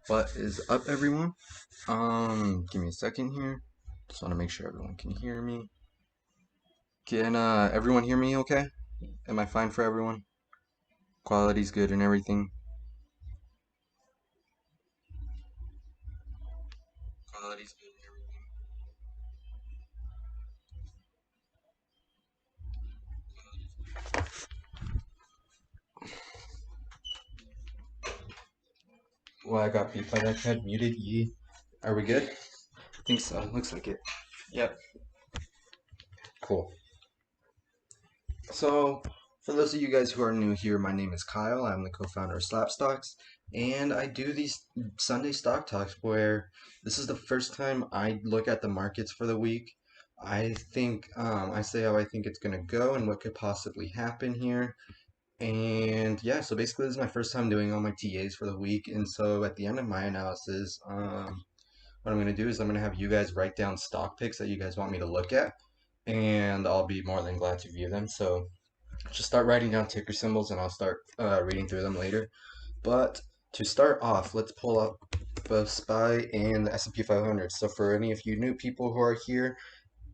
What is up, everyone? Give me a second here. Just want to make sure everyone can hear me. Can everyone hear me okay? Am I fine for everyone? Quality's good and everything. Quality's good and everything. Well, I got beat by that cat. Muted. Ye. Are we good? I think so. Looks like it. Yep. Cool. So, for those of you guys who are new here, my name is Kyle. I'm the co-founder of Slapstocks, and I do these Sunday stock talks where this is the first time I look at the markets for the week. I think I say how I think it's gonna go and what could possibly happen here. And yeah, so basically this is my first time doing all my TAs for the week, and so at the end of my analysis, what I'm gonna do is I'm gonna have you guys write down stock picks that you guys want me to look at, and I'll be more than glad to view them. So just start writing down ticker symbols and I'll start reading through them later. But to start off, let's pull up both SPY and the S&P 500. So for any of you new people who are here,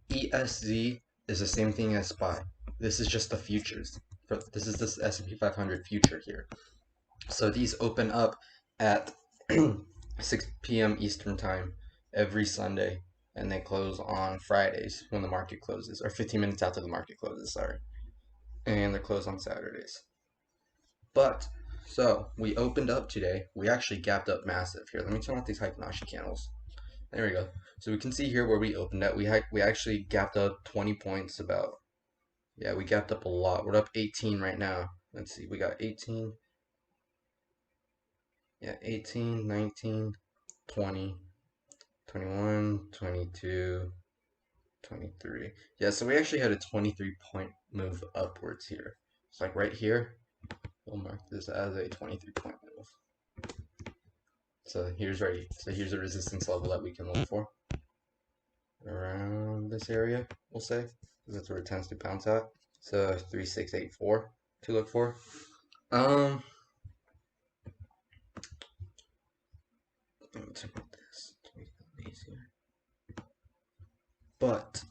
ESZ is the same thing as SPY. This is just the futures. This is this S&P 500 future here. So these open up at 6 p.m. Eastern time every Sunday, and they close on Fridays when the market closes, or 15 minutes after the market closes, sorry. And they're closed on Saturdays. But, so, we opened up today. We actually gapped up massive. Here, let me turn off these Fibonacci candles. There we go. So we can see here where we opened at. We actually gapped up 20 points about. Yeah, we gapped up a lot. We're up 18 right now. Let's see. We got 18. Yeah, 18, 19, 20, 21, 22, 23. Yeah, so we actually had a 23-point move upwards here. It's like right here. We'll mark this as a 23-point move. So here's a resistance level that we can look for around this area, we'll say. That's where it tends to bounce at. So 3684 to look for. Let me check this to make it easier. But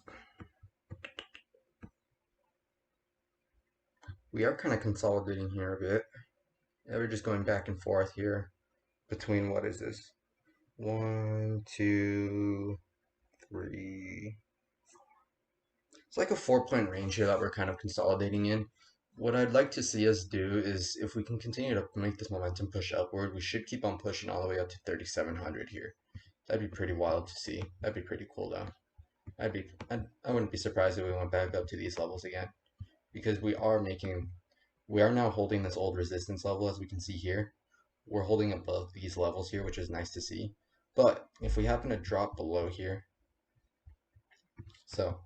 we are kind of consolidating here a bit. Yeah, we're just going back and forth here between what is this? 1, 2, 3. It's like a 4-point range here that we're kind of consolidating in. What I'd like to see us do is if we can continue to make this momentum push upward, we should keep on pushing all the way up to 3,700 here. That'd be pretty wild to see. That'd be pretty cool though. I wouldn't be surprised if we went back up to these levels again because we are now holding this old resistance level as we can see here. We're holding above these levels here, which is nice to see. But if we happen to drop below here, so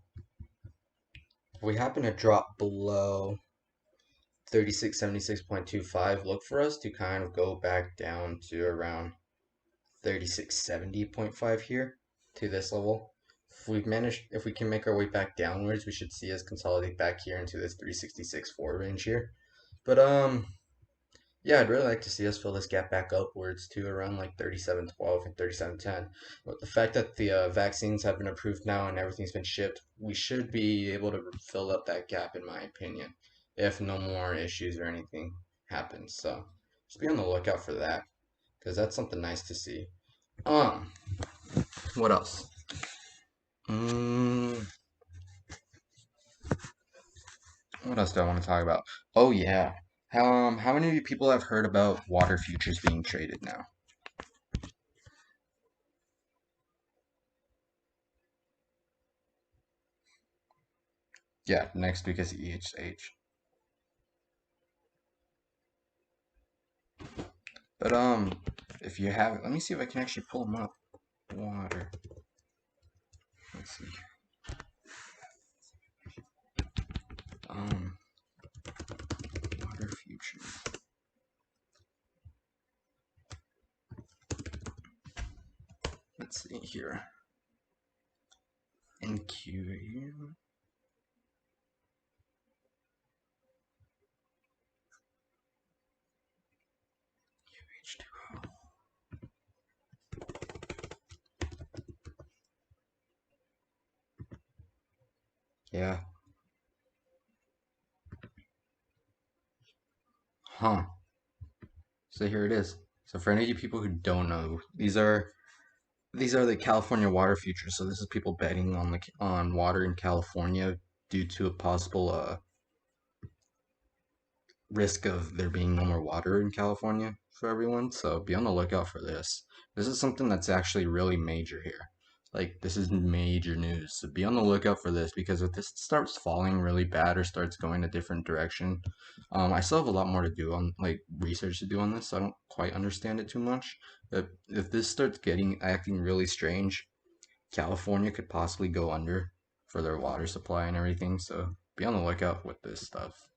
if we happen to drop below 3676.25, look for us to kind of go back down to around 3670.5 here to this level. If we can make our way back downwards, we should see us consolidate back here into this 366.4 range here. But yeah, I'd really like to see us fill this gap back upwards to around like 3712 and 3710. But the fact that the vaccines have been approved now and everything's been shipped, we should be able to fill up that gap, in my opinion, if no more issues or anything happens. So just be on the lookout for that, because that's something nice to see. Um, what else? Mm, what else do I want to talk about? Oh yeah. How many of you people have heard about water futures being traded now? Yeah, next week is EHH. But if you have, let me see if I can actually pull them up. Water. Let's see. Um, water futures. Let's see here. NQ. UH2O. Yeah. Huh. So here it is. So for any of you people who don't know, these are the California water futures. So this is people betting on on water in California due to a possible risk of there being no more water in California for everyone. So be on the lookout for this. This is something that's actually really major here. Like this is major news. So be on the lookout for this because if this starts falling really bad or starts going a different direction, I still have a lot more to do on like research to do on this. So I don't quite understand it too much. But if this starts acting really strange, California could possibly go under for their water supply and everything. So be on the lookout with this stuff.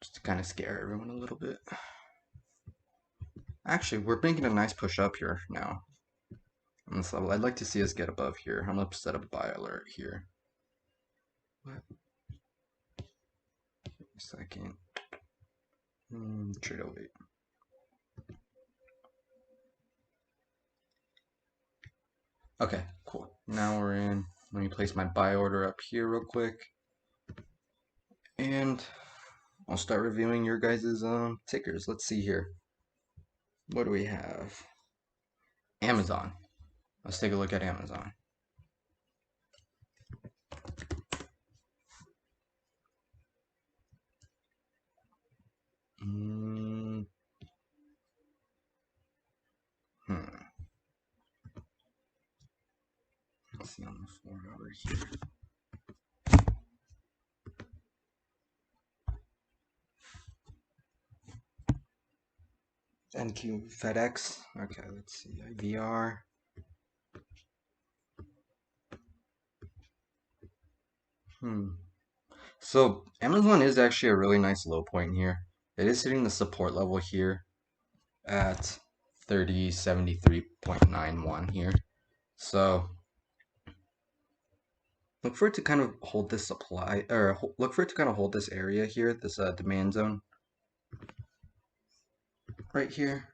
Just to kind of scare everyone a little bit. Actually, we're making a nice push up here now on this level. I'd like to see us get above here. I'm going to set a buy alert here. What? Second. Trade 08. Okay, cool. Now we're in. Let me place my buy order up here real quick. And I'll start reviewing your guys' tickers. Let's see here. What do we have? Amazon. Let's take a look at Amazon. Hmm. Let's see on the 4 hour here. NQ FedEx. Okay, let's see. IVR. So Amazon is actually a really nice low point here. It is hitting the support level here at 3073.91 here. So look for it to kind of hold this supply, or look for it to kind of hold this area here, this demand zone right here.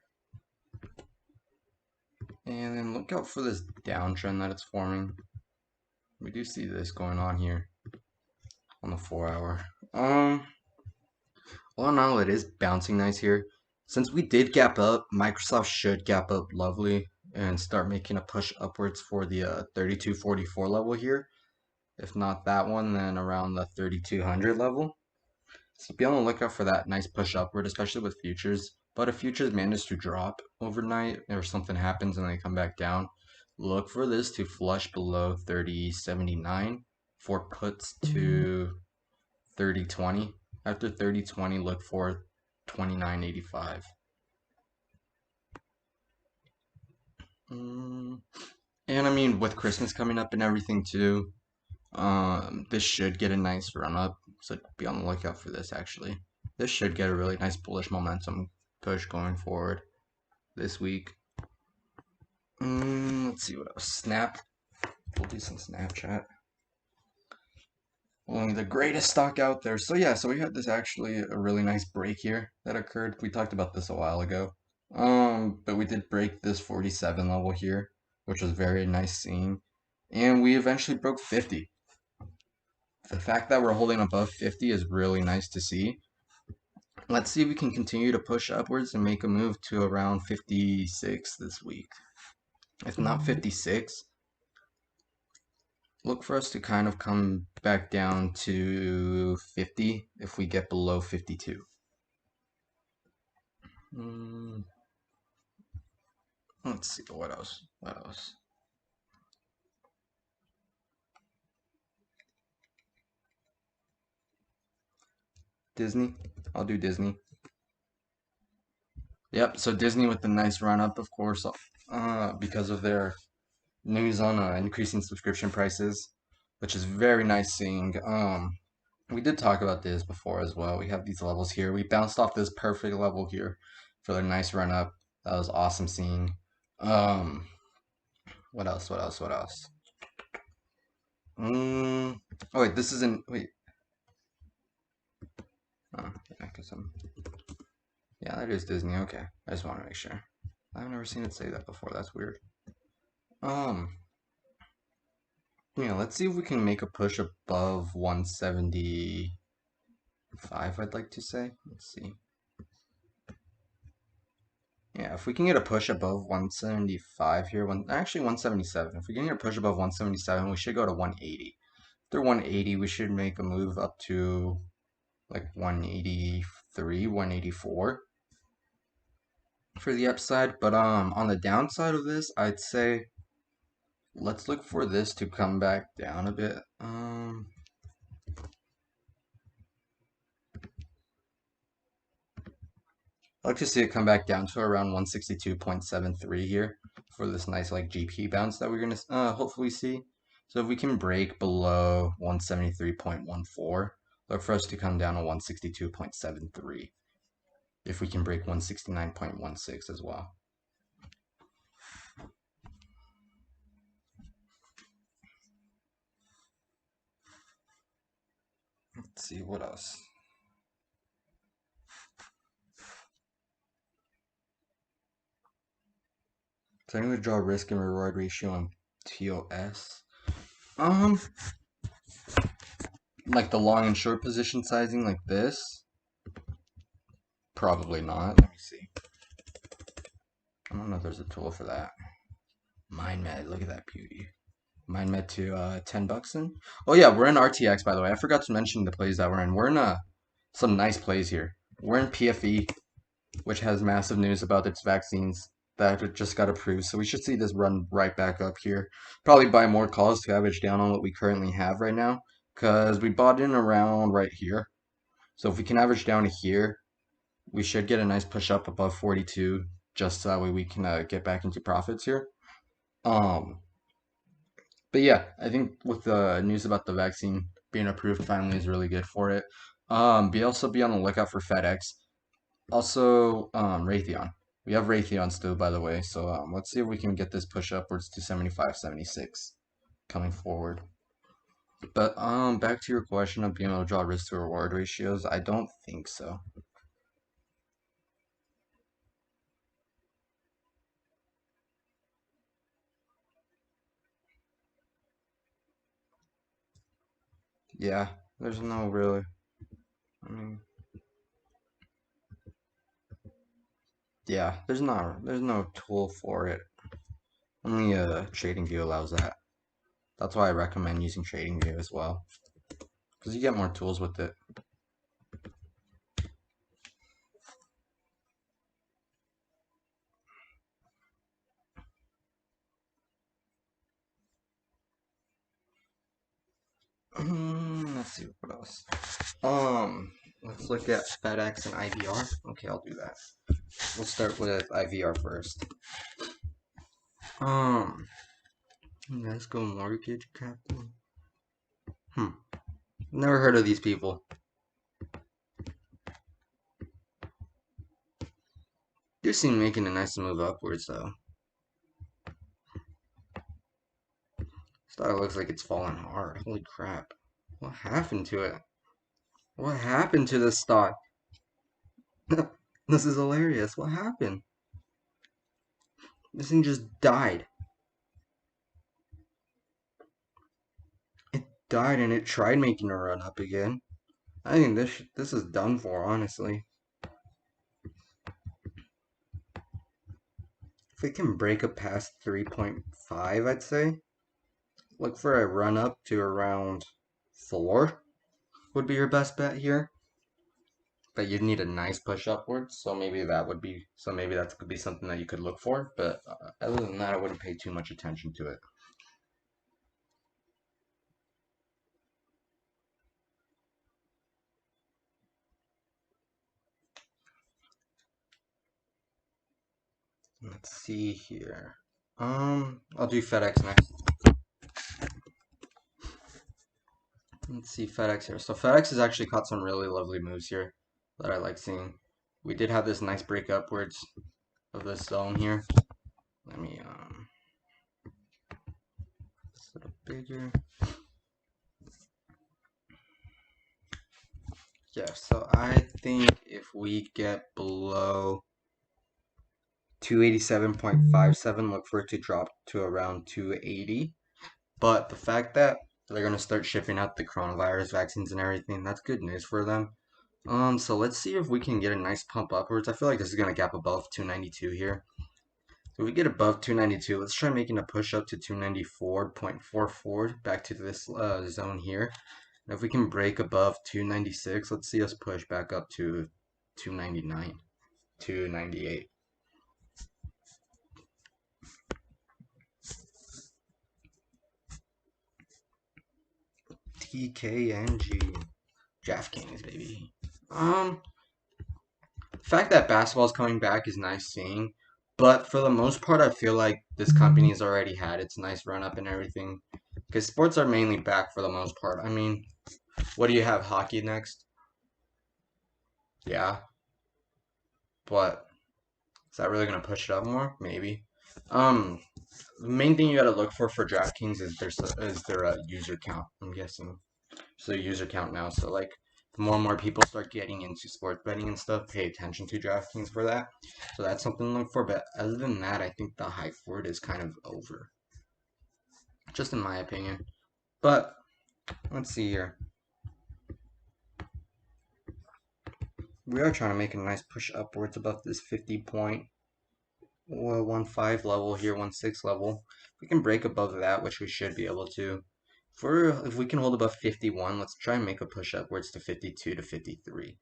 And then look out for this downtrend that it's forming. We do see this going on here on the 4 hour. All in all, it is bouncing nice here. Since we did gap up, Microsoft should gap up lovely and start making a push upwards for the 3244 level here. If not that one, then around the 3200 level. So be on the lookout for that nice push upward, especially with futures. But if futures manage to drop overnight or something happens and they come back down, look for this to flush below 3079 for puts to 3020. After 3020, look for 2985. And I mean, with Christmas coming up and everything too, this should get a nice run up. So be on the lookout for this actually. This should get a really nice bullish momentum push going forward this week. Let's see what else. Snap. We'll do some Snapchat. Only the greatest stock out there. So yeah, so we had this actually a really nice break here that occurred. We talked about this a while ago. But we did break this 47 level here, which was very nice seeing. And we eventually broke 50. The fact that we're holding above 50 is really nice to see. Let's see if we can continue to push upwards and make a move to around 56 this week. If not 56, look for us to kind of come back down to 50 if we get below 52. Let's see, what else? What else? Disney. I'll do Disney. Yep, so Disney with the nice run up, of course, because of their news on increasing subscription prices, which is very nice seeing. We did talk about this before as well. We have these levels here. We bounced off this perfect level here for their nice run up. That was awesome seeing. What else? What else? What else? Oh wait, this isn't. Wait. Oh, yeah, cause yeah, that is Disney. Okay, I just want to make sure. I've never seen it say that before. That's weird. Um, Yeah, let's see if we can make a push above 175, I'd like to say. Let's see. Yeah, if we can get a push above 175 here, actually 177. If we can get a push above 177, we should go to 180. After 180, we should make a move up to like 183, 184 for the upside. But on the downside of this, I'd say let's look for this to come back down a bit. I'd like to see it come back down to around 162.73 here for this nice like GP bounce that we're gonna hopefully see. So if we can break below 173.14, look for us to come down to 162.73. If we can break 169.16 as well. Let's see what else. So I'm gonna draw risk and reward ratio on TOS. Like the long and short position sizing like this. Probably not. Let me see. I don't know if there's a tool for that. MindMed, look at that beauty. MindMed to $10 in. Oh yeah, we're in RTX by the way. I forgot to mention the plays that we're in. We're in some nice plays here. We're in PFE, which has massive news about its vaccines that just got approved. So we should see this run right back up here. Probably buy more calls to average down on what we currently have right now. Because we bought in around right here. So if we can average down to here, we should get a nice push up above 42. Just so that way we can get back into profits here. But yeah, I think with the news about the vaccine being approved finally is really good for it. Be on the lookout for FedEx. Also, Raytheon. We have Raytheon still, by the way. So let's see if we can get this push upwards to 75, 76 coming forward. But back to your question of being able to draw risk to reward ratios, I don't think so. Yeah, there's no really. I mean, yeah, there's no tool for it. Only TradingView allows that. That's why I recommend using TradingView as well, because you get more tools with it. Let's see what else. Let's look at FedEx and IVR. Okay, I'll do that. We'll start with IVR first. Let's go mortgage capital. Never heard of these people. They seem making a nice move upwards though. Stock looks like it's falling hard. Holy crap. What happened to it? What happened to this stock? This is hilarious. What happened? This thing just died. It died and it tried making a run up again. I think this is done for, honestly. If it can break up past 3.5, I'd say. Look for a run up to around 4 would be your best bet here. But you'd need a nice push upwards, so maybe that could be something that you could look for. But other than that, I wouldn't pay too much attention to it. Let's see here. I'll do FedEx next. Let's see FedEx here. So FedEx has actually caught some really lovely moves here that I like seeing. We did have this nice break upwards of this zone here. Let me it's a little bigger. Yeah, so I think if we get below 287.57, look for it to drop to around 280. But the fact that they're gonna start shipping out the coronavirus vaccines and everything, that's good news for them. So let's see if we can get a nice pump upwards. I feel like this is gonna gap above 292 here. So if we get above 292, let's try making a push up to 294.44 back to this zone here. And if we can break above 296, let's see us push back up to 299, 298. TKNG. DraftKings, baby. The fact that basketball is coming back is nice seeing, but for the most part, I feel like this company has already had its nice run up and everything. Because sports are mainly back for the most part. I mean, what do you have? Hockey next? Yeah, but is that really gonna push it up more? Maybe. Um, the main thing you gotta look for DraftKings is their user count. I'm guessing. So user count now. So like the more and more people start getting into sports betting and stuff, pay attention to DraftKings for that. So that's something to look for. But other than that, I think the hype for it is kind of over, just in my opinion. But let's see here. We are trying to make a nice push upwards above this 50.15 level here, 16 level. If we can break above that, which we should be able to. If we can hold above 51, let's try and make a push upwards to 52 to 53.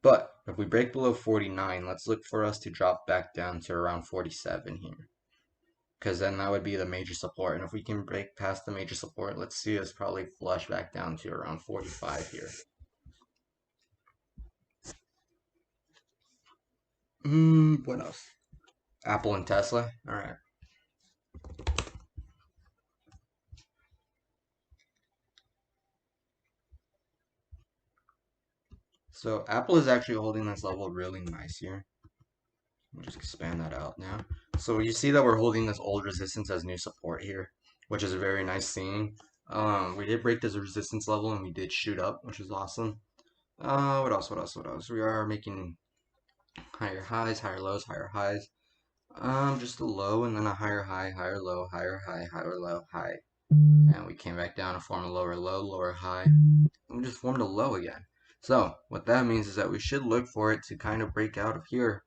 But if we break below 49, let's look for us to drop back down to around 47 here. Because then that would be the major support. And if we can break past the major support, let's see us probably flush back down to around 45 here. What else? Apple and Tesla. All right. So Apple is actually holding this level really nice here. We'll just expand that out now. So you see that we're holding this old resistance as new support here, which is a very nice seeing. We did break this resistance level and we did shoot up, which is awesome. What else? What else? What else? We are making higher highs, higher lows, higher highs. Just a low and then a higher high, higher low, higher high, higher low, high. And we came back down to form a lower low, lower high. And we just formed a low again. So what that means is that we should look for it to kind of break out of here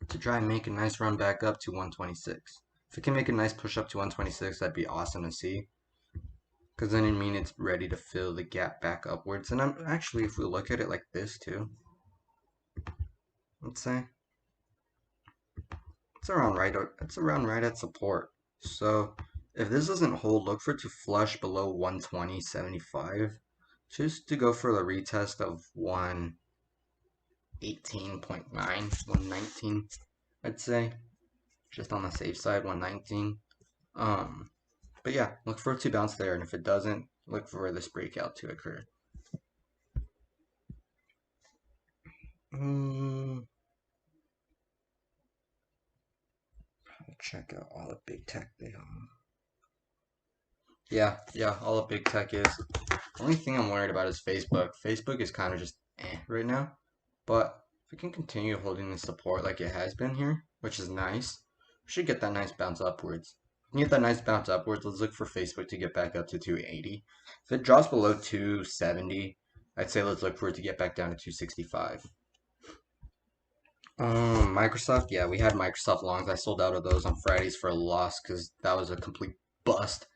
to try and make a nice run back up to 126. If it can make a nice push up to 126, that'd be awesome to see. Because then it means it's ready to fill the gap back upwards. And I'm actually, if we look at it like this too, let's say it's around right at support. So if this doesn't hold, look for it to flush below 120.75, just to go for the retest of 118.9, 119, I'd say, just on the safe side, 119. But yeah, look for it to bounce there, and if it doesn't, look for this breakout to occur. Check out all the big tech they own. Yeah, all the big tech is. The only thing I'm worried about is Facebook. Facebook is kind of just right now. But if we can continue holding the support like it has been here, which is nice, we should get that nice bounce upwards. If we get that nice bounce upwards, let's look for Facebook to get back up to 280. If it drops below 270, I'd say let's look for it to get back down to 265. Microsoft, yeah, we had Microsoft longs. I sold out of those on Fridays for a loss because that was a complete bust.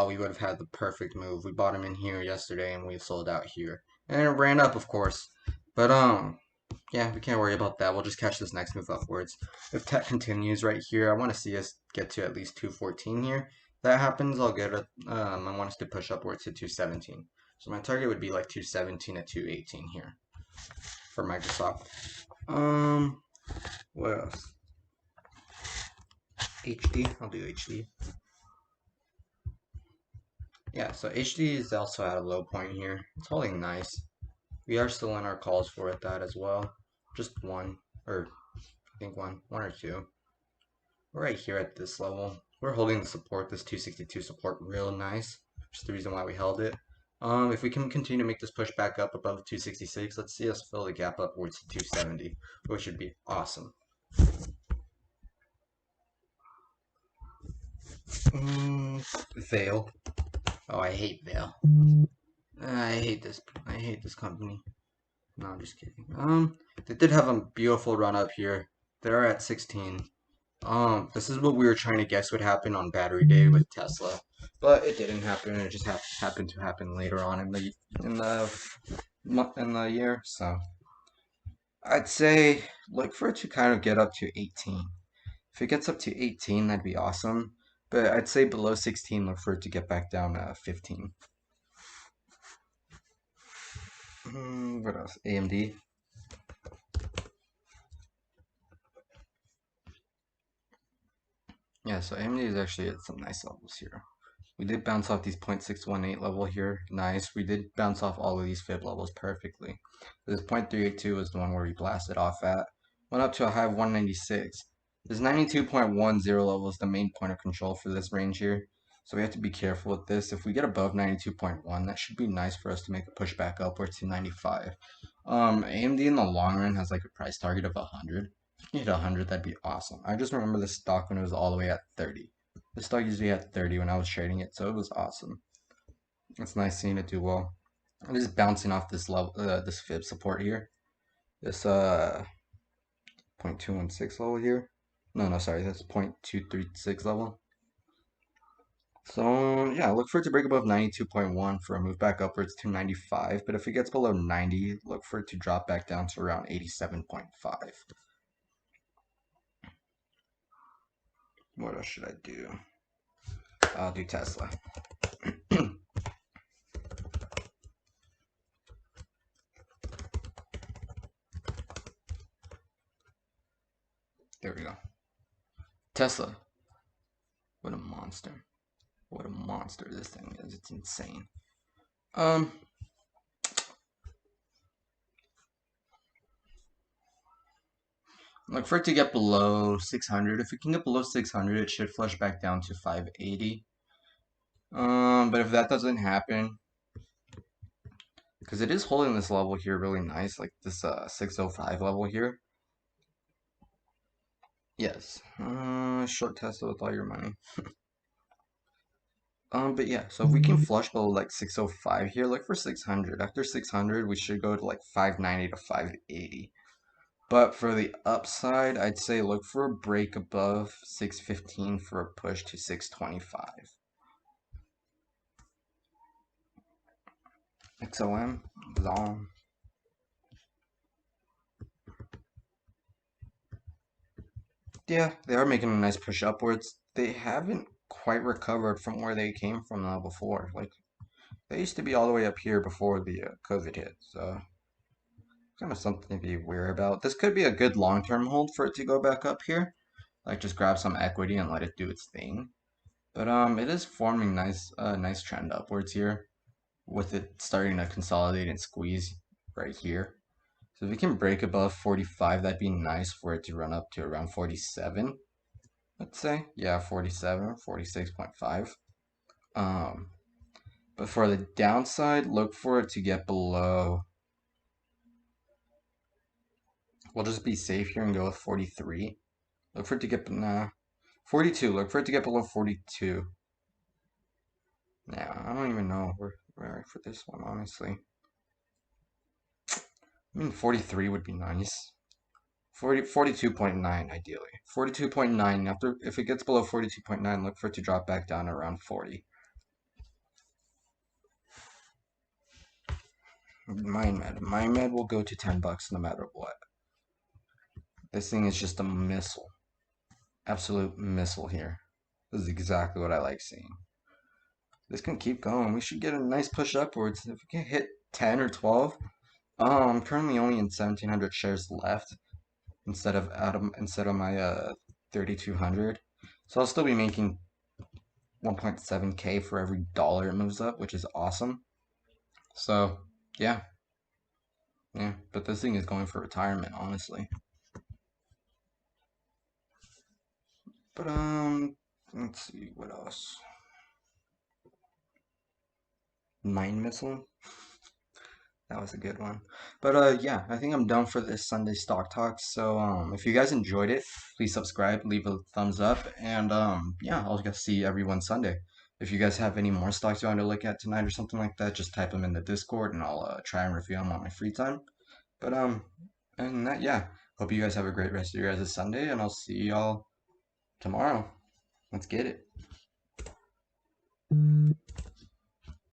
We would have had the perfect move. We bought them in here yesterday and we sold out here. And it ran up, of course. But, yeah, we can't worry about that. We'll just catch this next move upwards. If tech continues right here, I want to see us get to at least 214 here. If that happens, I'll get it. I want us to push upwards to 217. So my target would be like 217 at 218 here for Microsoft. What else? HD. I'll do HD. Yeah, so HD is also at a low point here. It's holding nice. We are still in our calls for it, that as well. Just one, or I think one or two. We're right here at this level. We're holding the support, this 262 support, real nice. Just the reason why we held it. If we can continue to make this push back up above 266, let's see us fill the gap upwards to 270, which would be awesome. Veil. Oh, I hate Veil. I hate this. I hate this company. No, I'm just kidding. They did have a beautiful run up here. They're at 16. This is what we were trying to guess would happen on Battery Day with Tesla, but it didn't happen. It just happened to happen later on in the in the year. So I'd say look for it to kind of get up to 18. If it gets up to 18, that'd be awesome. But I'd say below 16, look for it to get back down to 15. What else? AMD. Yeah, so AMD is actually at some nice levels here. We did bounce off these 0.618 level here. Nice. We did bounce off all of these fib levels perfectly. This 0.382 was the one where we blasted off at. Went up to a high of 196. This 92.10 level is the main point of control for this range here. So we have to be careful with this. If we get above 92.1, that should be nice for us to make a push back upwards to 95. AMD in the long run has like a price target of 100. If we hit 100, that'd be awesome. I just remember this stock when it was all the way at 30. The stock usually had 30 when I was trading it, so it was awesome. It's nice seeing it do well. I'm just bouncing off this level, this fib support here. This 0.216 level here. No, sorry, that's 0.236 level. So yeah, look for it to break above 92.1 for a move back upwards to 95. But if it gets below 90, look for it to drop back down to around 87.5. What else should I do? I'll do Tesla. There we go. Tesla. What a monster. What a monster this thing is. It's insane. Look for it to get below 600. If it can get below 600, it should flush back down to 580. But if that doesn't happen, because it is holding this level here really nice, like this 605 level here. Yes. Short Tesla with all your money. But yeah, so if we can flush below like 605 here, look for 600. After 600, we should go to like 590 to 580. But for the upside, I'd say look for a break above 615 for a push to 625. XOM, Zom. Yeah, they are making a nice push upwards. They haven't quite recovered from where they came from now before. Like, they used to be all the way up here before the COVID hit. So, kind of something to be wary about. This could be a good long-term hold for it to go back up here. Like, just grab some equity and let it do its thing. But it is forming nice trend upwards here, with it starting to consolidate and squeeze right here. So if we can break above 45, that'd be nice for it to run up to around 47. Let's say, yeah, 47, 46.5. But for the downside, look for it to get below. We'll just be safe here and go with 43. Look for it to get, 42. Look for it to get below 42. Yeah, I don't even know where for this one, honestly. I mean, 43 would be nice. 42.9 ideally. 42.9. After, if it gets below 42.9, look for it to drop back down around 40. MindMed will go to $10 no matter what. This thing is just a missile. Absolute missile here. This is exactly what I like seeing. This can keep going. We should get a nice push upwards. If we can hit 10 or 12. I'm currently only in 1,700 shares left instead of my 3,200. So I'll still be making 1.7K for every dollar it moves up, which is awesome. So yeah, but this thing is going for retirement, honestly. But let's see what else. Mind Missile. That was a good one. But yeah, I think I'm done for this Sunday Stock Talk. So if you guys enjoyed it, please subscribe, leave a thumbs up, and yeah, I'll get to see everyone Sunday. If you guys have any more stocks you want to look at tonight or something like that, just type them in the Discord, and I'll try and review them on my free time. But and that yeah, hope you guys have a great rest of your guys' Sunday, and I'll see y'all tomorrow. Let's get it.